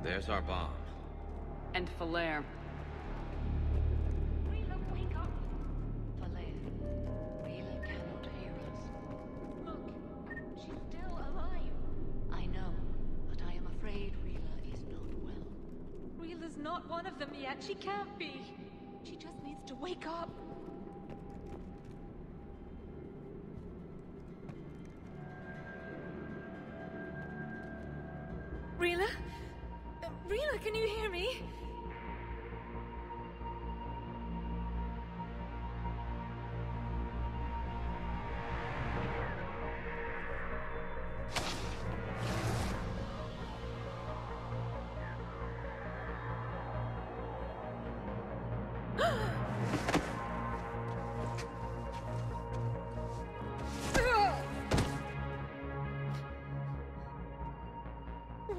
There's our bomb. And Falaire. Rila, wake up! Falaire, Rila cannot hear us. Look, she's still alive. I know, but I am afraid Rila is not well. Rila's not one of them yet. She can't be. She just needs to wake up. Rila? Rila, can you hear me?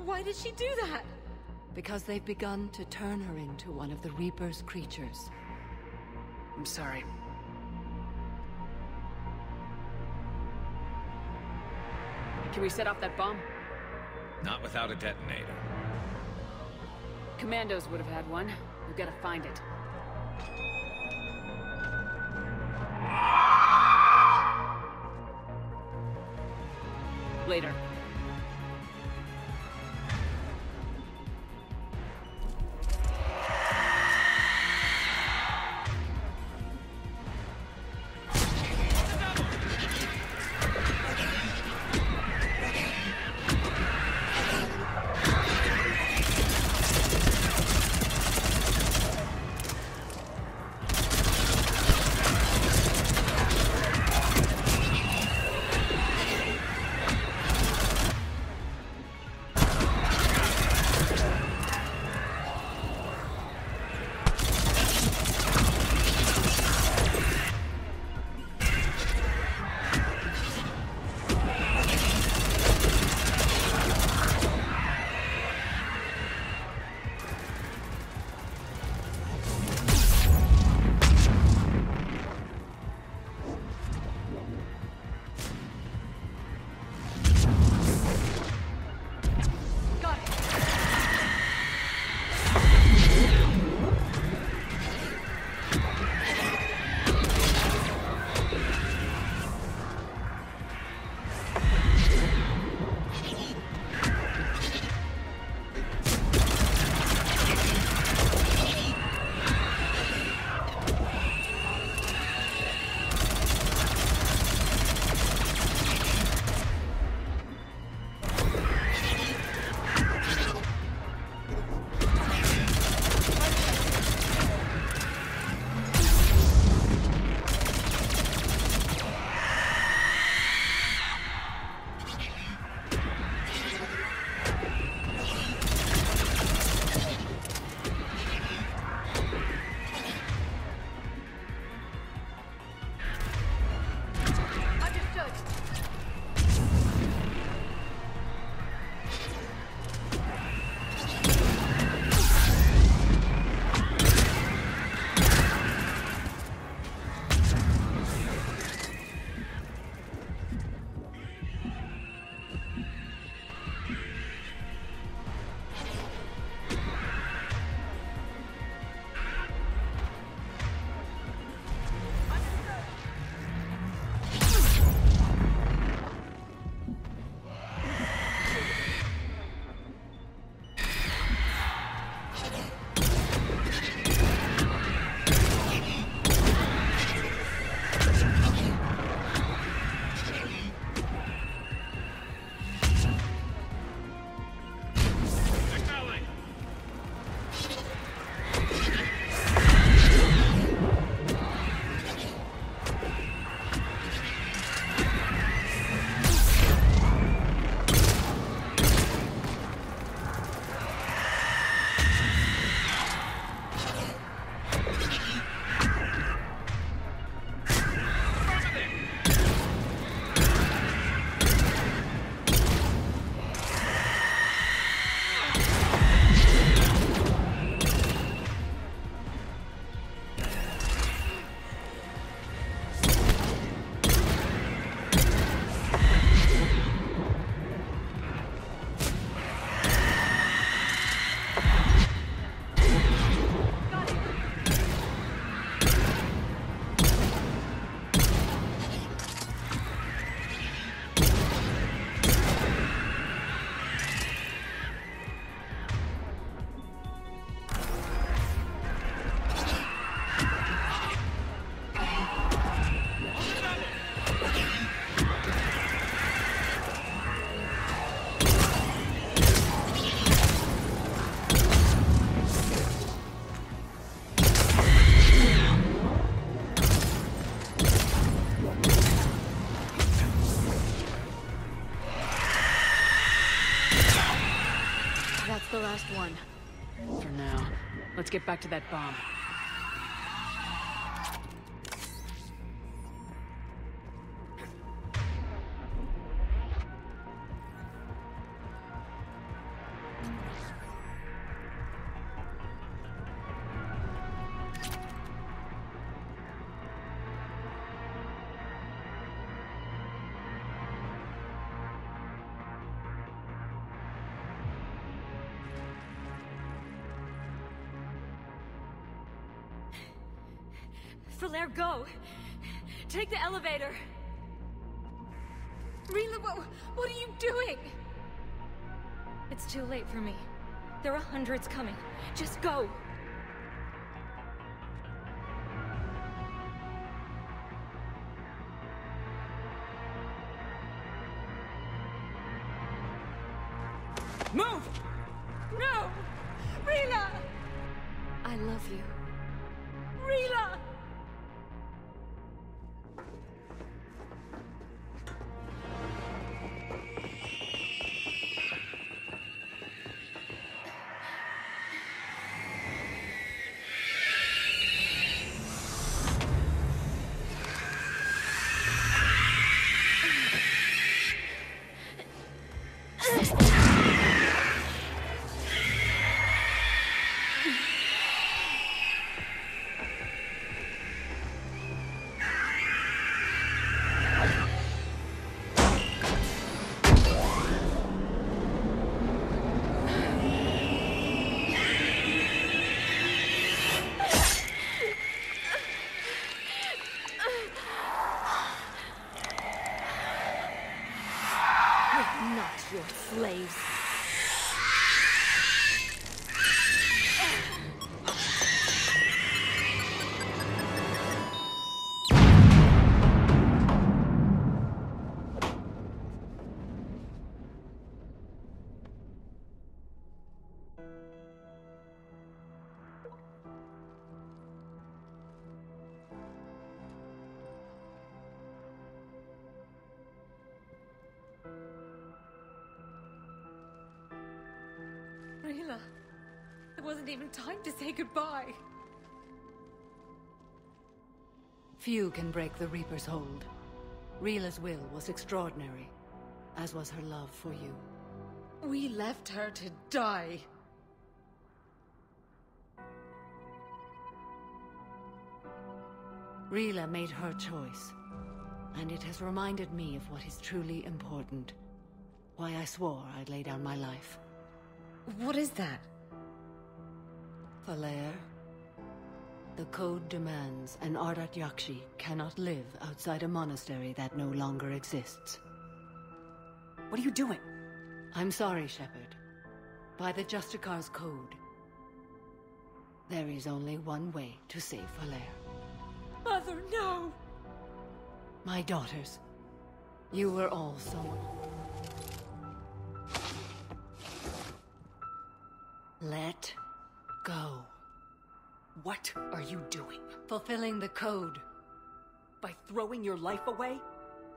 Why did she do that? Because they've begun to turn her into one of the Reaper's creatures. I'm sorry. Can we set off that bomb? Not without a detonator. Commandos would have had one. We've got to find it. Later. That's the last one. For now. Let's get back to that bomb. Flair, go! Take the elevator! Rila, what are you doing? It's too late for me. There are hundreds coming. Just go! Move! No! Rila! I love you. Rila! Not your slaves. Rila, there wasn't even time to say goodbye. Few can break the Reaper's hold. Rila's will was extraordinary, as was her love for you. We left her to die. Rila made her choice, and it has reminded me of what is truly important. Why I swore I'd lay down my life. What is that? Falair, the code demands an Ardat-Yakshi cannot live outside a monastery that no longer exists. What are you doing? I'm sorry, Shepard. By the Justicar's code, there is only one way to save Falair. Mother, no! My daughters, you were all so... Let go. What are you doing? Fulfilling the code. By throwing your life away?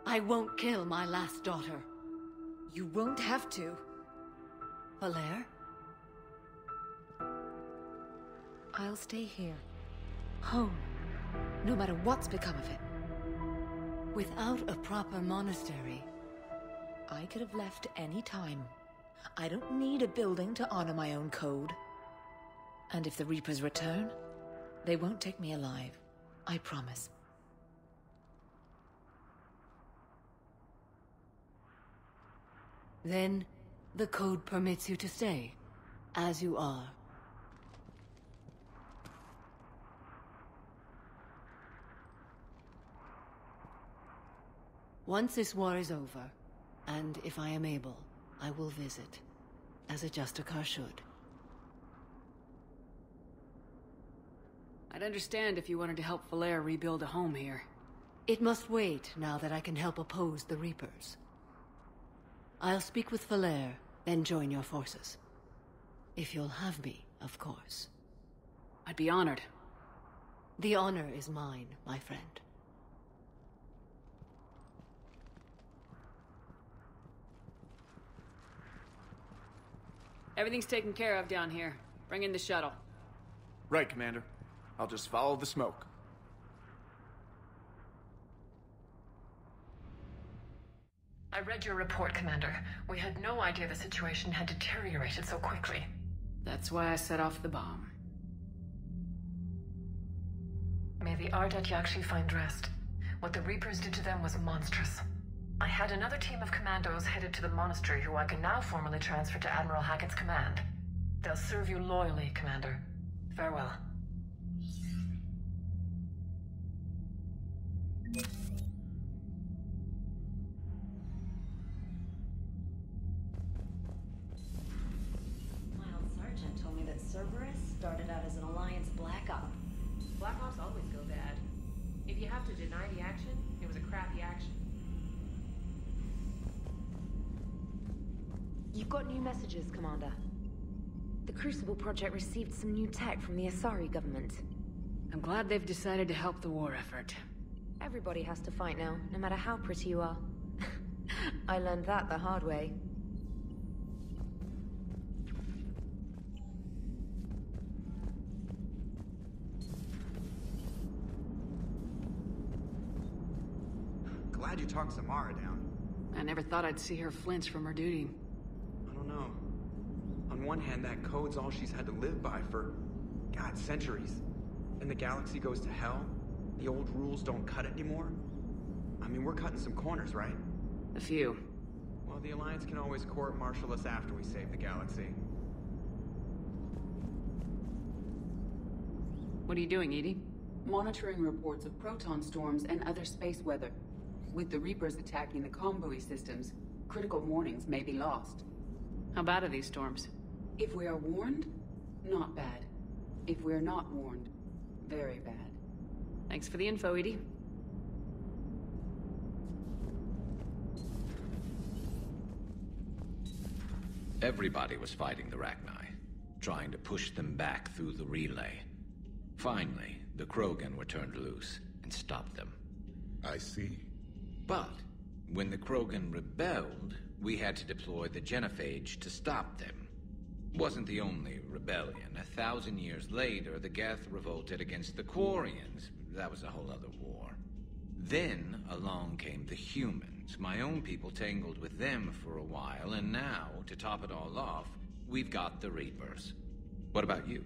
I won't kill my last daughter. You won't have to. Falair? I'll stay here. Home. No matter what's become of it. Without a proper monastery... I could have left any time. I don't need a building to honor my own code. And if the Reapers return, they won't take me alive. I promise. Then, the code permits you to stay, as you are. Once this war is over, and if I am able, I will visit, as a Justicar should. I'd understand if you wanted to help Falair rebuild a home here. It must wait now that I can help oppose the Reapers. I'll speak with Falair, then join your forces. If you'll have me, of course. I'd be honored. The honor is mine, my friend. Everything's taken care of down here. Bring in the shuttle. Right, Commander. I'll just follow the smoke. I read your report, Commander. We had no idea the situation had deteriorated so quickly. That's why I set off the bomb. May the Ardat-Yakshi find rest. What the Reapers did to them was monstrous. I had another team of commandos headed to the monastery who I can now formally transfer to Admiral Hackett's command. They'll serve you loyally, Commander. Farewell. My old sergeant told me that Cerberus started out as an Alliance Black Op. Black Ops always go bad. If you have to deny the action, it was a crappy action. You've got new messages, Commander. The Crucible Project received some new tech from the Asari government. I'm glad they've decided to help the war effort. Everybody has to fight now, no matter how pretty you are. I learned that the hard way. Glad you talked Samara down. I never thought I'd see her flinch from her duty. I don't know. On one hand, that code's all she's had to live by for, God, centuries. Then the galaxy goes to hell. The old rules don't cut anymore. I mean, we're cutting some corners, right? A few. Well, the Alliance can always court-martial us after we save the galaxy. What are you doing, Edie? Monitoring reports of proton storms and other space weather. With the Reapers attacking the comm buoy systems, critical warnings may be lost. How bad are these storms? If we are warned, not bad. If we're not warned, very bad. Thanks for the info, Edie. Everybody was fighting the Rachni, trying to push them back through the relay. Finally, the Krogan were turned loose and stopped them. I see. But when the Krogan rebelled, we had to deploy the genophage to stop them. Wasn't the only rebellion. 1,000 years later, the Geth revolted against the Quarians. That was a whole other war. Then along came the humans. My own people tangled with them for a while, and now, to top it all off, we've got the Reapers. What about you?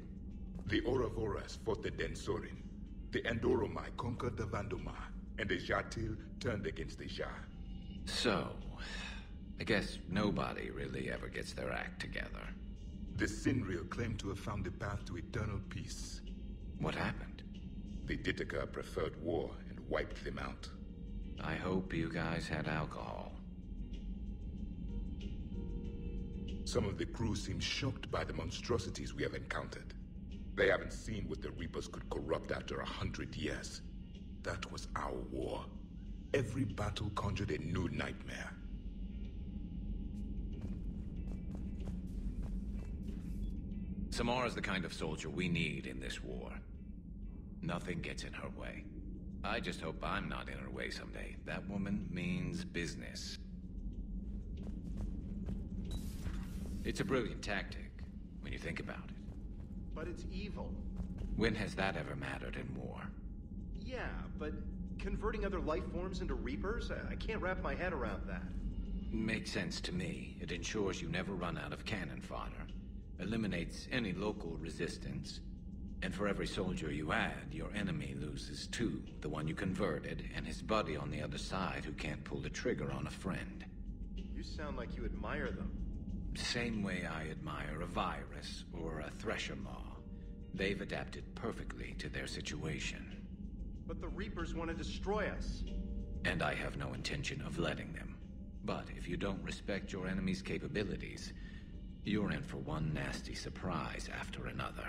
The Ouroboros fought the Densorin. The Andoromai conquered the Vandoma, and the Jatil turned against the Jah. So, I guess nobody really ever gets their act together. The Sinreal claimed to have found the path to eternal peace. What happened? The Ditaka preferred war and wiped them out. I hope you guys had alcohol. Some of the crew seem shocked by the monstrosities we have encountered. They haven't seen what the Reapers could corrupt after 100 years. That was our war. Every battle conjured a new nightmare. Samara's the kind of soldier we need in this war. Nothing gets in her way. I just hope I'm not in her way someday. That woman means business. It's a brilliant tactic, when you think about it. But it's evil. When has that ever mattered in war? Yeah, but converting other life forms into Reapers? I can't wrap my head around that. Makes sense to me. It ensures you never run out of cannon fodder. Eliminates any local resistance. And for every soldier you add, your enemy loses two. The one you converted, and his buddy on the other side who can't pull the trigger on a friend. You sound like you admire them. Same way I admire a virus or a thresher maw. They've adapted perfectly to their situation. But the Reapers want to destroy us. And I have no intention of letting them. But if you don't respect your enemy's capabilities, you're in for one nasty surprise after another.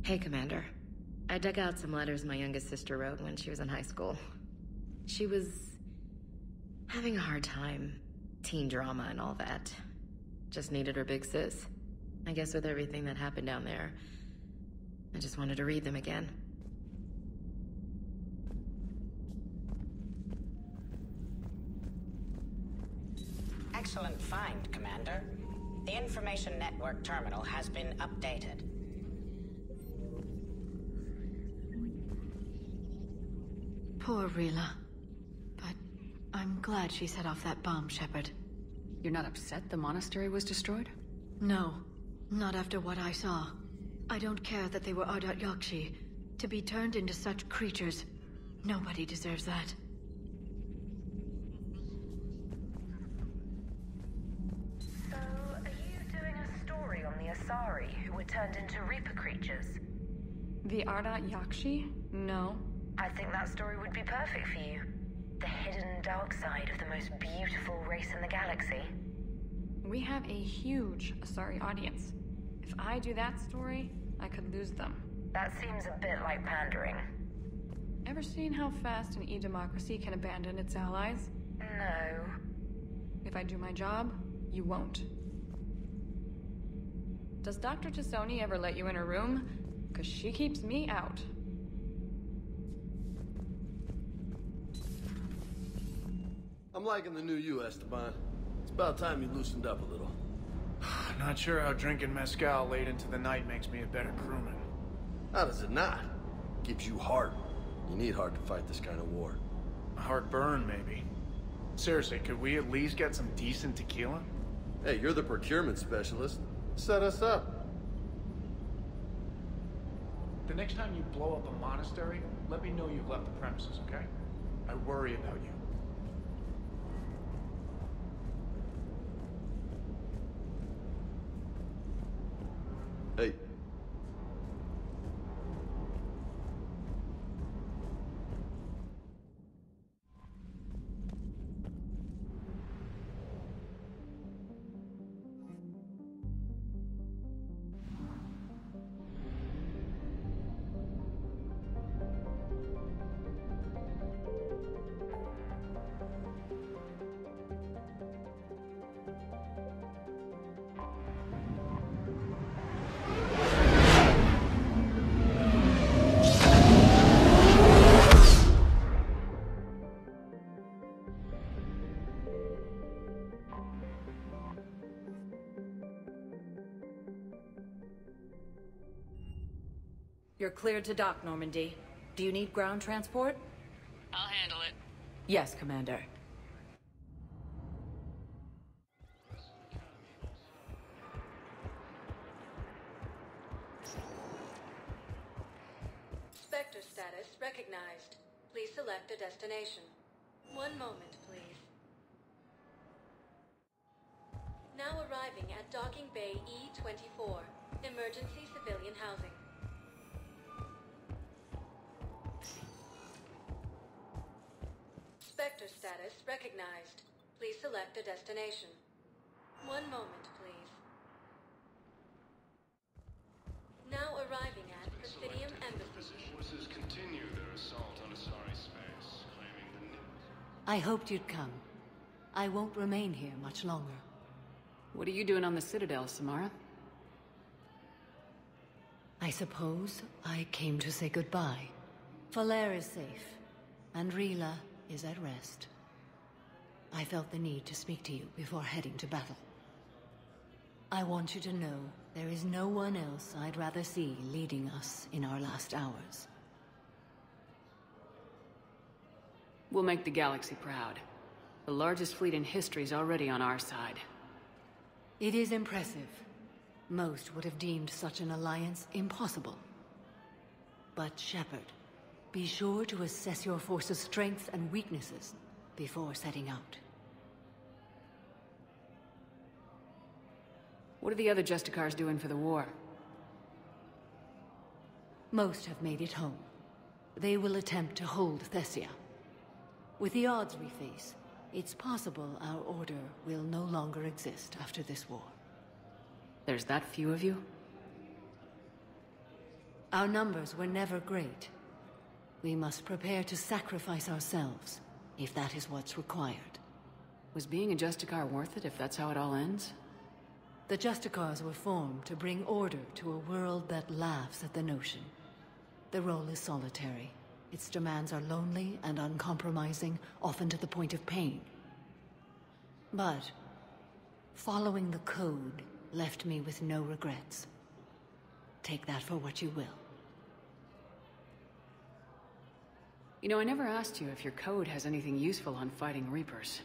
Hey, Commander. I dug out some letters my youngest sister wrote when she was in high school. She was having a hard time. Teen drama and all that. Just needed her big sis. I guess with everything that happened down there, I just wanted to read them again. excellent find, Commander. The information network terminal has been updated. Poor Rila. But I'm glad she set off that bomb, Shepard. You're not upset the monastery was destroyed? No, not after what I saw. I don't care that they were Ardat-Yakshi. To be turned into such creatures, nobody deserves that. So, are you doing a story on the Asari who were turned into Reaper creatures? The Ardat-Yakshi? No. I think that story would be perfect for you. The hidden dark side of the most beautiful race in the galaxy. We have a huge Asari audience. If I do that story, I could lose them. That seems a bit like pandering. Ever seen how fast an e-democracy can abandon its allies? No. If I do my job, you won't. Does Dr. Tassoni ever let you in her room? Because she keeps me out. I'm liking the new you, Esteban. It's about time you loosened up a little. Not sure how drinking mezcal late into the night makes me a better crewman. How does it not? Gives you heart. You need heart to fight this kind of war. A heartburn, maybe. Seriously, could we at least get some decent tequila? Hey, you're the procurement specialist. Set us up. The next time you blow up a monastery, let me know you've left the premises, okay? I worry about you. Hey. You're cleared to dock, Normandy. Do you need ground transport? I'll handle it. Yes, Commander. Spectre status recognized. Please select a destination. One moment, please. Now arriving at Docking Bay E-24. Emergency civilian housing. Spectre status recognized. Please select a destination. One moment, please. Now arriving at Presidium Embassy. Forces continue their assault on Asari space, claiming the Nudity. I hoped you'd come. I won't remain here much longer. What are you doing on the Citadel, Samara? I suppose I came to say goodbye. Falair is safe, and Rila is at rest. I felt the need to speak to you before heading to battle. I want you to know there is no one else I'd rather see leading us in our last hours. We'll make the galaxy proud. The largest fleet in history is already on our side. It is impressive. Most would have deemed such an alliance impossible. But Shepard, be sure to assess your force's strengths and weaknesses before setting out. What are the other Justicars doing for the war? Most have made it home. They will attempt to hold Thessia. With the odds we face, it's possible our order will no longer exist after this war. There's that few of you? Our numbers were never great. We must prepare to sacrifice ourselves, if that is what's required. Was being a Justicar worth it if that's how it all ends? The Justicars were formed to bring order to a world that laughs at the notion. The role is solitary. Its demands are lonely and uncompromising, often to the point of pain. But Following the code left me with no regrets. Take that for what you will. You know, I never asked you if your code has anything useful on fighting Reapers.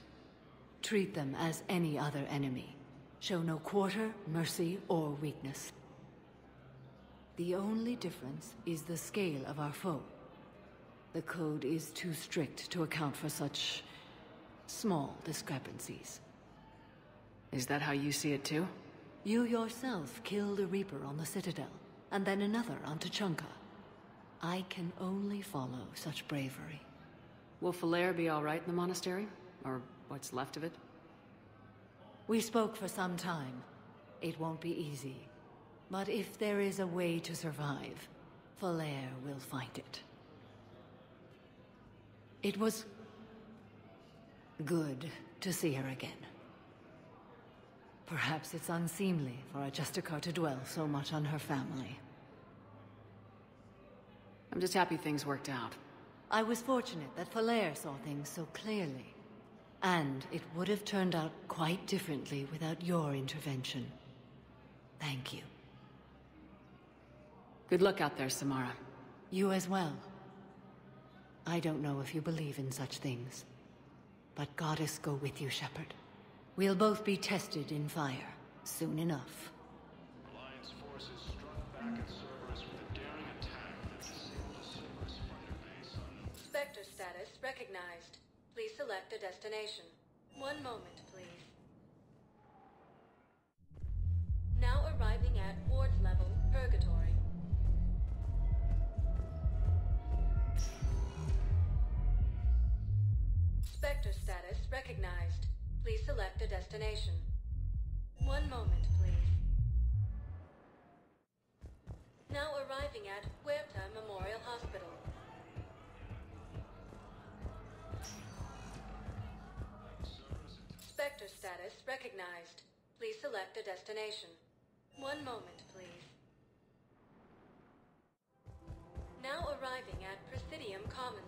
Treat them as any other enemy. Show no quarter, mercy, or weakness. The only difference is the scale of our foe. The code is too strict to account for such small discrepancies. Is that how you see it too? You yourself killed a Reaper on the Citadel, and then another on Tuchanka. I can only follow such bravery. Will Falair be all right in the monastery? Or what's left of it? We spoke for some time. It won't be easy. But if there is a way to survive, Falair will find it. It was good to see her again. Perhaps it's unseemly for a Justicar to dwell so much on her family. I'm just happy things worked out. I was fortunate that Falair saw things so clearly. And it would have turned out quite differently without your intervention. Thank you. Good luck out there, Samara. You as well. I don't know if you believe in such things, but Goddess go with you, Shepard. We'll both be tested in fire, soon enough. Alliance forces struck back at Cerberus with a daring attack that disabled the Cerberus fighter base on... Spectre status recognized. Please select a destination. One moment, please. Now arriving at Ward's level, Purgatory. Spectre status recognized. Please select a destination. One moment, please. Now arriving at Huerta Memorial Hospital. Spectre status recognized. Please select a destination. One moment, please. Now arriving at Presidium Commons.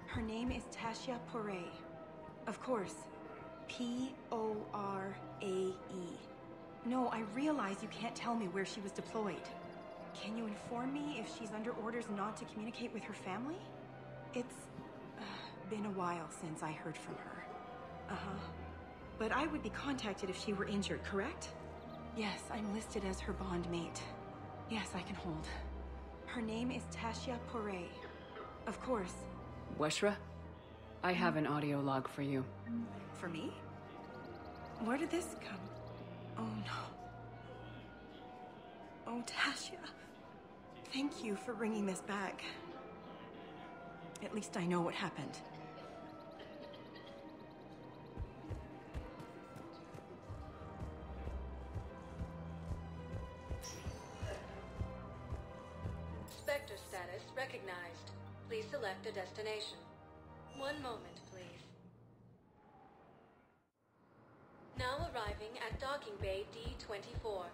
Her name is Tasha Poray. Of course. P-O-R-A-E. No, I realize you can't tell me where she was deployed. Can you inform me if she's under orders not to communicate with her family? It's been a while since I heard from her. Uh-huh. But I would be contacted if she were injured, correct? Yes, I'm listed as her bond mate. Yes, I can hold. Her name is Tasha Poray. Of course. Weshra? I have an audio log for you. For me? Where did this come? Oh no. Oh, Tasha. Thank you for bringing this back. At least I know what happened. Spectre status recognized. Please select a destination. One moment, please. Now arriving at Docking Bay D-24.